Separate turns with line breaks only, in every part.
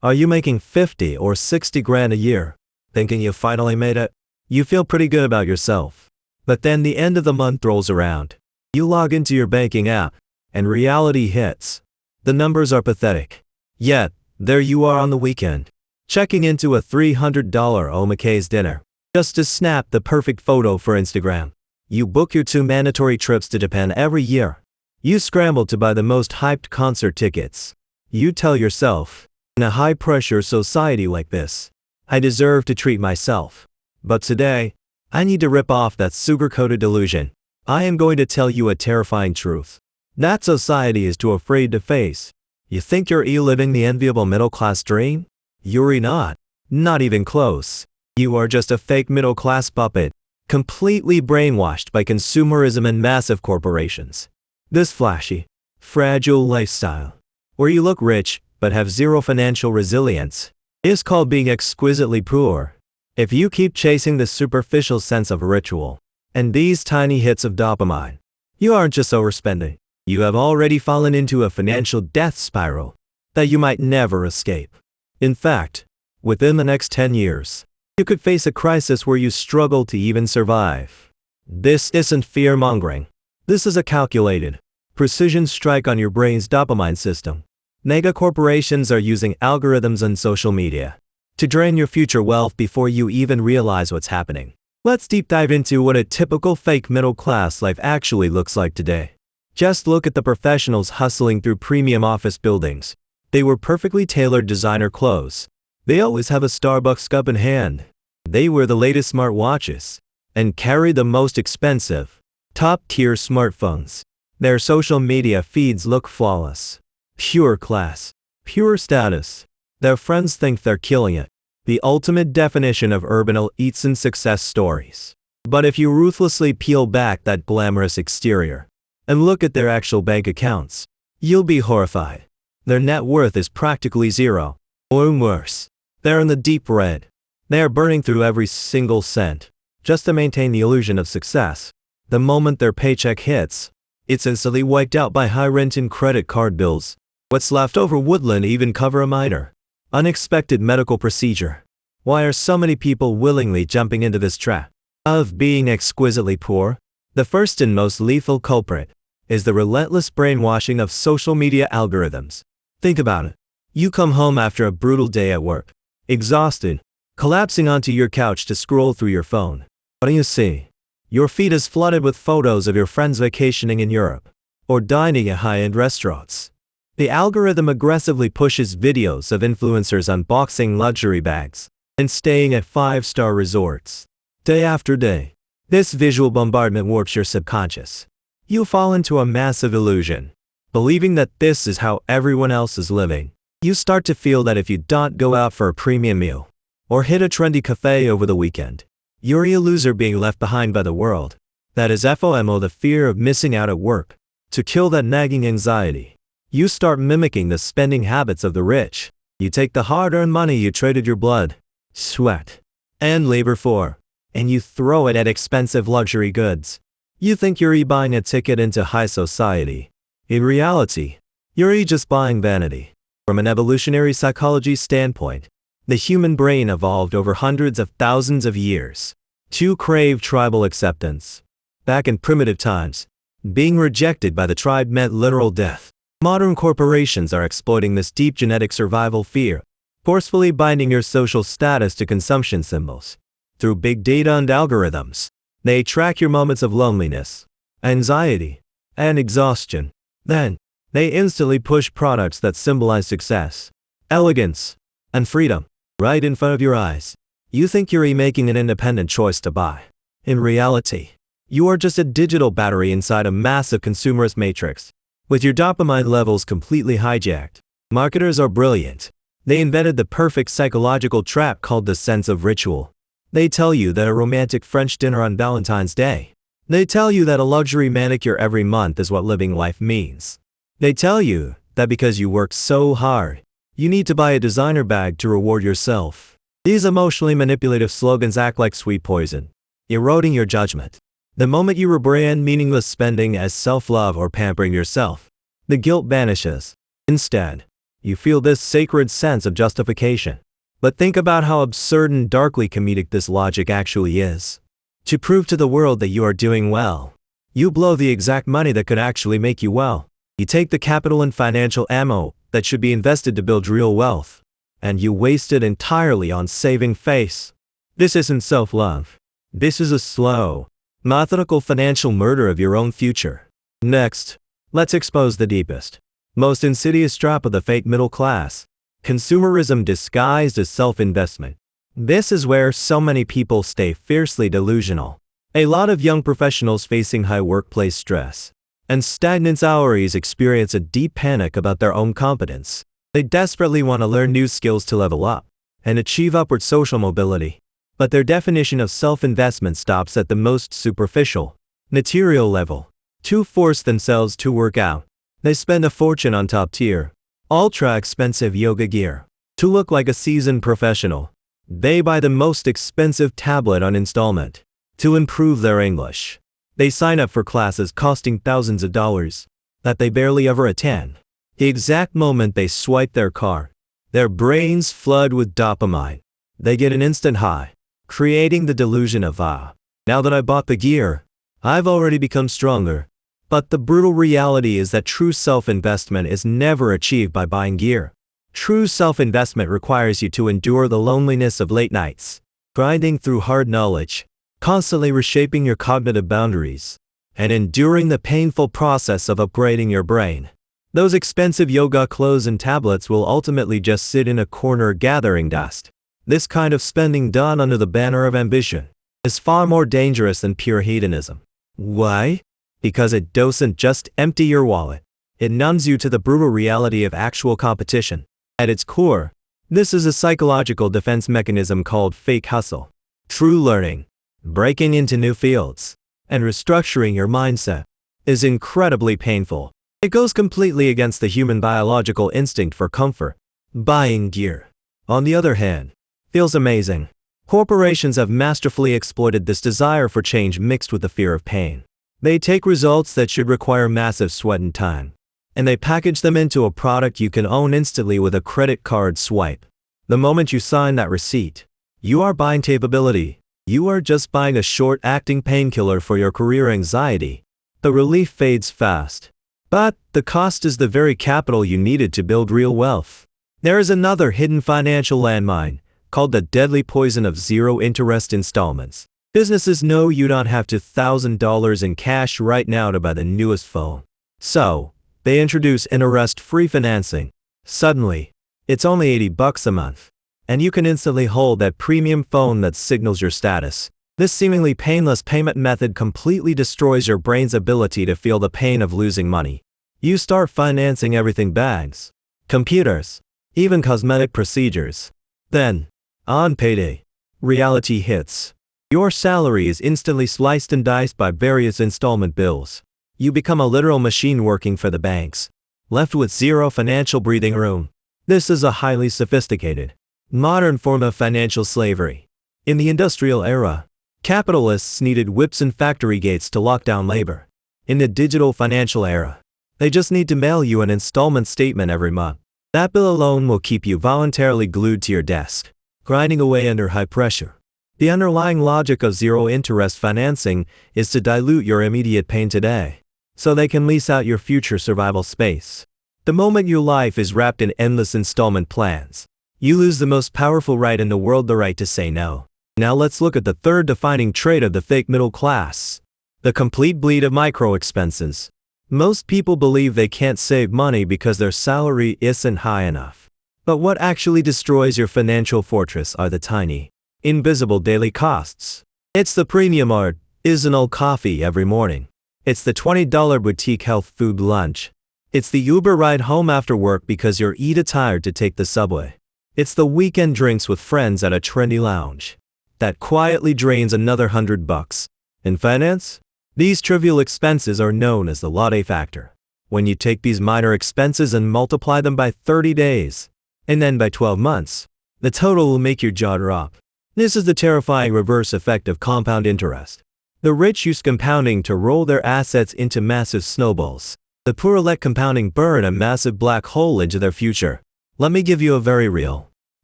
Are you making 50 or 60 grand a year? Thinking you finally made it? You feel pretty good about yourself. But then the end of the month rolls around. You log into your banking app, and reality hits. The numbers are pathetic. Yet, there you are on the weekend, checking into a $300 McKay's dinner, just to snap the perfect photo for Instagram. You book your 2 mandatory trips to Japan every year. You scramble to buy the most hyped concert tickets. You tell yourself, in a high-pressure society like this, I deserve to treat myself. But today, I need to rip off that sugar-coated delusion. I am going to tell you a terrifying truth that society is too afraid to face. You think you're living the enviable middle-class dream? You're not. Not even close. You are just a fake middle-class puppet, completely brainwashed by consumerism and massive corporations. This flashy, fragile lifestyle, where you look rich but have zero financial resilience, is called being exquisitely poor. If you keep chasing the superficial sense of ritual and these tiny hits of dopamine, you aren't just overspending. You have already fallen into a financial death spiral that you might never escape. In fact, within the next 10 years, you could face a crisis where you struggle to even survive. This isn't fear-mongering. This is a calculated, precision strike on your brain's dopamine system. Mega corporations are using algorithms and social media to drain your future wealth before you even realize what's happening. Let's deep dive into what a typical fake middle-class life actually looks like today. Just look at the professionals hustling through premium office buildings. They wear perfectly tailored designer clothes. They always have a Starbucks cup in hand. They wear the latest smartwatches and carry the most expensive, top-tier smartphones. Their social media feeds look flawless. Pure class. Pure status. Their friends think they're killing it. The ultimate definition of urban elites and success stories. But if you ruthlessly peel back that glamorous exterior and look at their actual bank accounts, you'll be horrified. Their net worth is practically zero. Or worse, they're in the deep red. They are burning through every single cent just to maintain the illusion of success. The moment their paycheck hits, it's instantly wiped out by high rent and credit card bills. What's left over wouldn't even cover a minor, unexpected medical procedure. Why are so many people willingly jumping into this trap of being exquisitely poor? The first and most lethal culprit is the relentless brainwashing of social media algorithms. Think about it. You come home after a brutal day at work, exhausted, collapsing onto your couch to scroll through your phone. What do you see? Your feed is flooded with photos of your friends vacationing in Europe or dining at high-end restaurants. The algorithm aggressively pushes videos of influencers unboxing luxury bags and staying at 5-star resorts. Day after day, this visual bombardment warps your subconscious. You fall into a massive illusion, believing that this is how everyone else is living. You start to feel that if you don't go out for a premium meal or hit a trendy cafe over the weekend, you're a loser being left behind by the world. That is FOMO, the fear of missing out at work. To kill that nagging anxiety, you start mimicking the spending habits of the rich. You take the hard-earned money you traded your blood, sweat, and labor for, and you throw it at expensive luxury goods. You think you're buying a ticket into high society. In reality, you're just buying vanity. From an evolutionary psychology standpoint, the human brain evolved over hundreds of thousands of years to crave tribal acceptance. Back in primitive times, being rejected by the tribe meant literal death. Modern corporations are exploiting this deep genetic survival fear, forcefully binding your social status to consumption symbols. Through big data and algorithms, they track your moments of loneliness, anxiety, and exhaustion. Then, they instantly push products that symbolize success, elegance, and freedom right in front of your eyes. You think you're making an independent choice to buy. In reality, you are just a digital battery inside a massive consumerist matrix, with your dopamine levels completely hijacked. Marketers are brilliant. They invented the perfect psychological trap called the sense of ritual. They tell you that a romantic French dinner on Valentine's Day. They tell you that a luxury manicure every month is what living life means. They tell you that because you work so hard, you need to buy a designer bag to reward yourself. These emotionally manipulative slogans act like sweet poison, eroding your judgment. The moment you rebrand meaningless spending as self-love or pampering yourself, the guilt vanishes. Instead, You feel this sacred sense of justification. But think about how absurd and darkly comedic this logic actually is. To prove to the world that you are doing well, you blow the exact money that could actually make you well. You take the capital and financial ammo that should be invested to build real wealth, and you waste it entirely on saving face. This isn't self-love. This is a slow, methodical financial murder of your own future. Next, let's expose the deepest, most insidious trap of the fake middle class: consumerism disguised as self-investment. This is where so many people stay fiercely delusional. A lot of young professionals facing high workplace stress and stagnant salaries experience a deep panic about their own competence. They desperately want to learn new skills to level up and achieve upward social mobility. But their definition of self-investment stops at the most superficial, material level. To force themselves to work out, they spend a fortune on top-tier, ultra-expensive yoga gear. To look like a seasoned professional, they buy the most expensive tablet on installment. To improve their English, they sign up for classes costing thousands of dollars that they barely ever attend. The exact moment they swipe their card, their brains flood with dopamine. They get an instant high, creating the delusion of, now that I bought the gear, I've already become stronger. But the brutal reality is that true self-investment is never achieved by buying gear. True self-investment requires you to endure the loneliness of late nights, grinding through hard knowledge, constantly reshaping your cognitive boundaries, and enduring the painful process of upgrading your brain. Those expensive yoga clothes and tablets will ultimately just sit in a corner gathering dust. This kind of spending done under the banner of ambition is far more dangerous than pure hedonism. Why? Because it doesn't just empty your wallet. It numbs you to the brutal reality of actual competition. At its core, this is a psychological defense mechanism called fake hustle. True learning, breaking into new fields, and restructuring your mindset is incredibly painful. It goes completely against the human biological instinct for comfort. Buying gear, on the other hand, feels amazing. Corporations have masterfully exploited this desire for change mixed with the fear of pain. They take results that should require massive sweat and time, and they package them into a product you can own instantly with a credit card swipe. The moment you sign that receipt, you are buying capability. You are just buying a short-acting painkiller for your career anxiety. The relief fades fast, but the cost is the very capital you needed to build real wealth. There is another hidden financial landmine, called the deadly poison of zero-interest installments. Businesses know you don't have $1,000 in cash right now to buy the newest phone. So, they introduce interest-free financing. Suddenly, it's only $80 a month, and you can instantly hold that premium phone that signals your status. This seemingly painless payment method completely destroys your brain's ability to feel the pain of losing money. You start financing everything: bags, computers, even cosmetic procedures. Then, on payday, reality hits. Your salary is instantly sliced and diced by various installment bills. You become a literal machine working for the banks, left with zero financial breathing room. This is a highly sophisticated, modern form of financial slavery. In the industrial era, capitalists needed whips and factory gates to lock down labor. In the digital financial era, they just need to mail you an installment statement every month. That bill alone will keep you voluntarily glued to your desk, grinding away under high pressure. The underlying logic of zero-interest financing is to dilute your immediate pain today, so they can lease out your future survival space. The moment your life is wrapped in endless installment plans, you lose the most powerful right in the world: the right to say no. Now let's look at the third defining trait of the fake middle class: the complete bleed of micro-expenses. Most people believe they can't save money because their salary isn't high enough. But what actually destroys your financial fortress are the tiny, invisible daily costs. It's the premium artisanal coffee every morning. It's the $20 boutique health food lunch. It's the Uber ride home after work because you're tired to take the subway. It's the weekend drinks with friends at a trendy lounge that quietly drains another $100. In finance, these trivial expenses are known as the latte factor. When you take these minor expenses and multiply them by 30 days, and then by 12 months, the total will make your jaw drop. This is the terrifying reverse effect of compound interest. The rich use compounding to roll their assets into massive snowballs. The poor let compounding burn a massive black hole into their future. Let me give you a very real,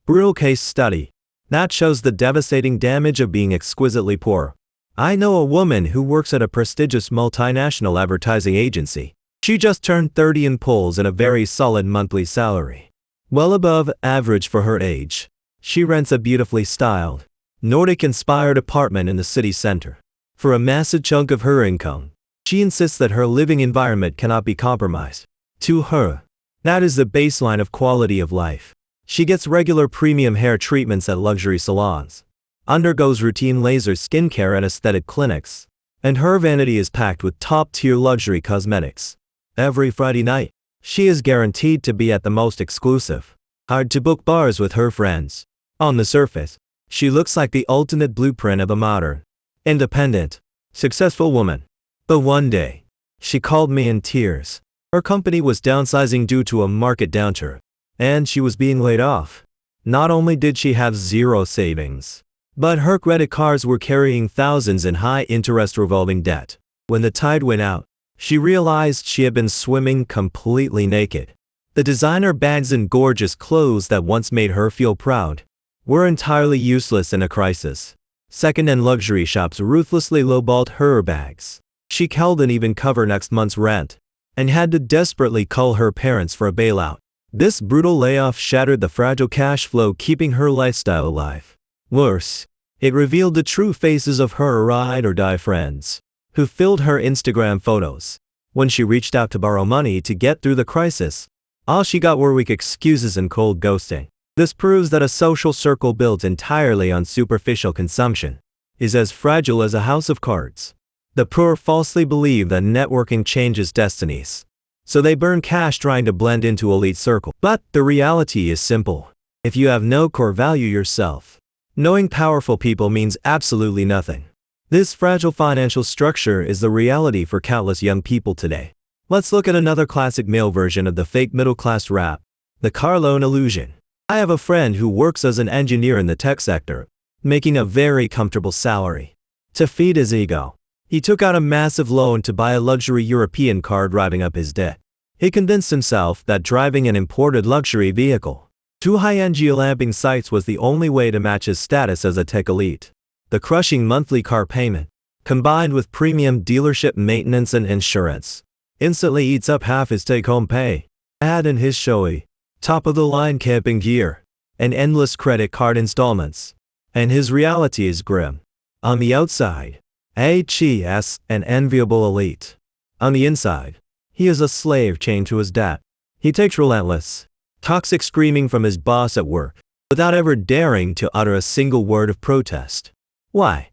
brutal case study that shows the devastating damage of being exquisitely poor. I know a woman who works at a prestigious multinational advertising agency. She just turned 30 and pulls in a very solid monthly salary, well above average for her age. She rents a beautifully styled, Nordic-inspired apartment in the city center. For a massive chunk of her income, she insists that her living environment cannot be compromised. To her, that is the baseline of quality of life. She gets regular premium hair treatments at luxury salons, undergoes routine laser skincare at aesthetic clinics, and her vanity is packed with top-tier luxury cosmetics. Every Friday night, she is guaranteed to be at the most exclusive, hard-to-book bars with her friends. On the surface, she looks like the ultimate blueprint of a modern, independent, successful woman. But one day, she called me in tears. Her company was downsizing due to a market downturn, and she was being laid off. Not only did she have zero savings, but her credit cards were carrying thousands in high-interest revolving debt. When the tide went out, she realized she had been swimming completely naked. The designer bags and gorgeous clothes that once made her feel proud were entirely useless in a crisis. Second-hand luxury shops ruthlessly lowballed her bags. She couldn't even cover next month's rent and had to desperately call her parents for a bailout. This brutal layoff shattered the fragile cash flow keeping her lifestyle alive. Worse, it revealed the true faces of her ride-or-die friends, who filled her Instagram photos. When she reached out to borrow money to get through the crisis, all she got were weak excuses and cold ghosting. This proves that a social circle built entirely on superficial consumption is as fragile as a house of cards. The poor falsely believe that networking changes destinies, so they burn cash trying to blend into elite circle. But the reality is simple. If you have no core value yourself, knowing powerful people means absolutely nothing. This fragile financial structure is the reality for countless young people today. Let's look at another classic male version of the fake middle-class rap, the car loan illusion. I have a friend who works as an engineer in the tech sector, making a very comfortable salary. To feed his ego, he took out a massive loan to buy a luxury European car, driving up his debt. He convinced himself that driving an imported luxury vehicle to high-end geolamping sites was the only way to match his status as a tech elite. The crushing monthly car payment, combined with premium dealership maintenance and insurance, instantly eats up half his take-home pay. Add in his showy, top-of-the-line camping gear, and endless credit card installments, and his reality is grim. On the outside, he is an enviable elite. On the inside, he is a slave chained to his debt. He takes relentless, toxic screaming from his boss at work, without ever daring to utter a single word of protest. Why?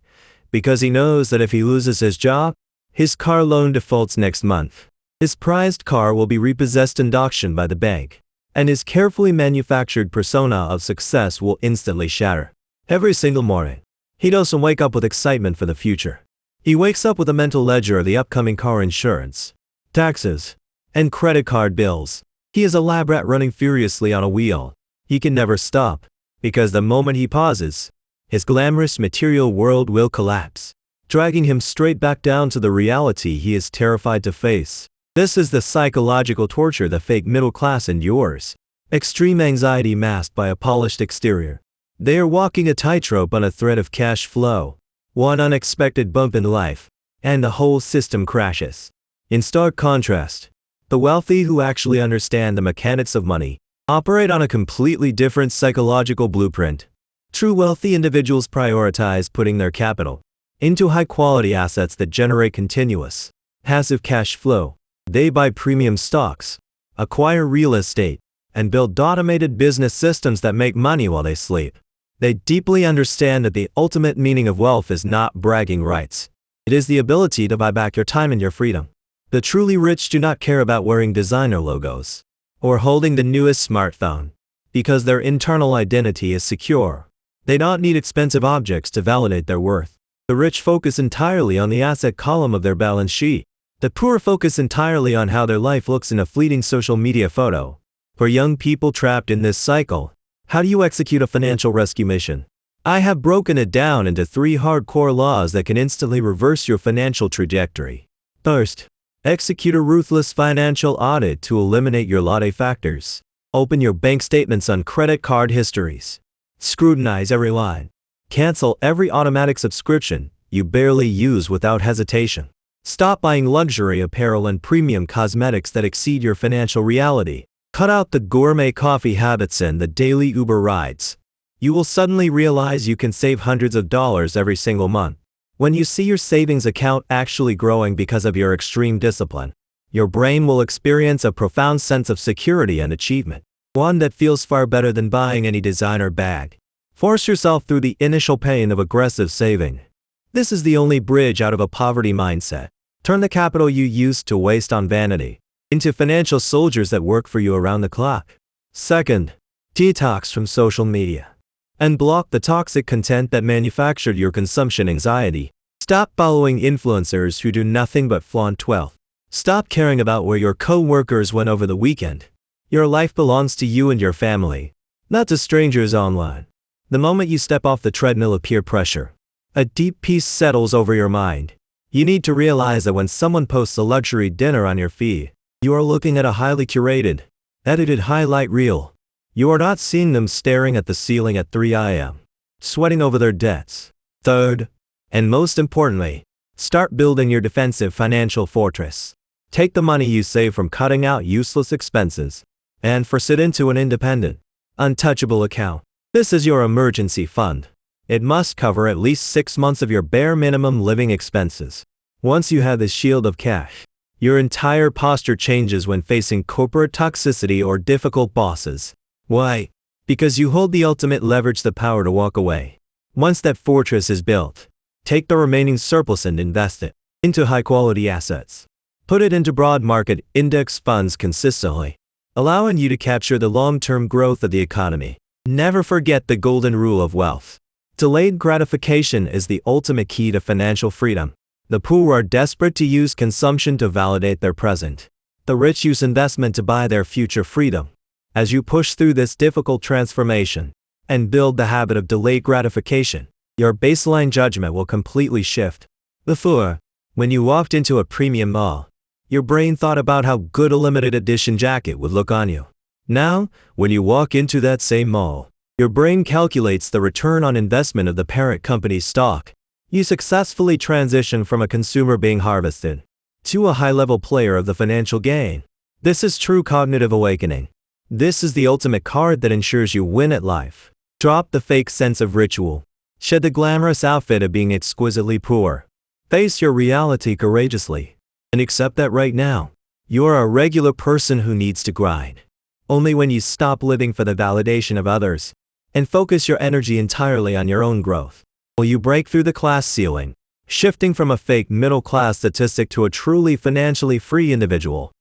Because he knows that if he loses his job, his car loan defaults next month. His prized car will be repossessed and auctioned by the bank, and his carefully manufactured persona of success will instantly shatter. Every single morning, he doesn't wake up with excitement for the future. He wakes up with a mental ledger of the upcoming car insurance, taxes, and credit card bills. He is a lab rat running furiously on a wheel. He can never stop, because the moment he pauses, his glamorous material world will collapse, dragging him straight back down to the reality he is terrified to face. This is the psychological torture the fake middle class endures. Extreme anxiety masked by a polished exterior. They are walking a tightrope on a thread of cash flow. One unexpected bump in life, and the whole system crashes. In stark contrast, the wealthy who actually understand the mechanics of money operate on a completely different psychological blueprint. True wealthy individuals prioritize putting their capital into high-quality assets that generate continuous, passive cash flow. They buy premium stocks, acquire real estate, and build automated business systems that make money while they sleep. They deeply understand that the ultimate meaning of wealth is not bragging rights. It is the ability to buy back your time and your freedom. The truly rich do not care about wearing designer logos or holding the newest smartphone, because their internal identity is secure. They don't need expensive objects to validate their worth. The rich focus entirely on the asset column of their balance sheet. The poor focus entirely on how their life looks in a fleeting social media photo. For young people trapped in this cycle, how do you execute a financial rescue mission? I have broken it down into 3 hardcore laws that can instantly reverse your financial trajectory. First, execute a ruthless financial audit to eliminate your latte factors. Open your bank statements on credit card histories. Scrutinize every line. Cancel every automatic subscription you barely use without hesitation. Stop buying luxury apparel and premium cosmetics that exceed your financial reality. Cut out the gourmet coffee habits and the daily Uber rides. You will suddenly realize you can save hundreds of dollars every single month. When you see your savings account actually growing because of your extreme discipline, your brain will experience a profound sense of security and achievement, one that feels far better than buying any designer bag. Force yourself through the initial pain of aggressive saving. This is the only bridge out of a poverty mindset. Turn the capital you used to waste on vanity into financial soldiers that work for you around the clock. Second, detox from social media. And block the toxic content that manufactured your consumption anxiety. Stop following influencers who do nothing but flaunt wealth. Stop caring about where your co-workers went over the weekend. Your life belongs to you and your family, not to strangers online. The moment you step off the treadmill of peer pressure, a deep peace settles over your mind. You need to realize that when someone posts a luxury dinner on your feed, you are looking at a highly curated, edited highlight reel. You are not seeing them staring at the ceiling at 3 a.m., sweating over their debts. Third, and most importantly, start building your defensive financial fortress. Take the money you save from cutting out useless expenses and force it into an independent, untouchable account. This is your emergency fund. It must cover at least 6 months of your bare minimum living expenses. Once you have this shield of cash, your entire posture changes when facing corporate toxicity or difficult bosses. Why? Because you hold the ultimate leverage, the power to walk away. Once that fortress is built, take the remaining surplus and invest it into high-quality assets. Put it into broad market index funds consistently, allowing you to capture the long-term growth of the economy. Never forget the golden rule of wealth. Delayed gratification is the ultimate key to financial freedom. The poor are desperate to use consumption to validate their present. The rich use investment to buy their future freedom. As you push through this difficult transformation and build the habit of delayed gratification, your baseline judgment will completely shift. Before, when you walked into a premium mall, your brain thought about how good a limited edition jacket would look on you. Now, when you walk into that same mall, your brain calculates the return on investment of the parent company's stock. You successfully transition from a consumer being harvested to a high-level player of the financial gain. This is true cognitive awakening. This is the ultimate card that ensures you win at life. Drop the fake sense of ritual. Shed the glamorous outfit of being exquisitely poor. Face your reality courageously. And accept that right now, you are a regular person who needs to grind. Only when you stop living for the validation of others and focus your energy entirely on your own growth will you break through the class ceiling, shifting from a fake middle-class statistic to a truly financially free individual.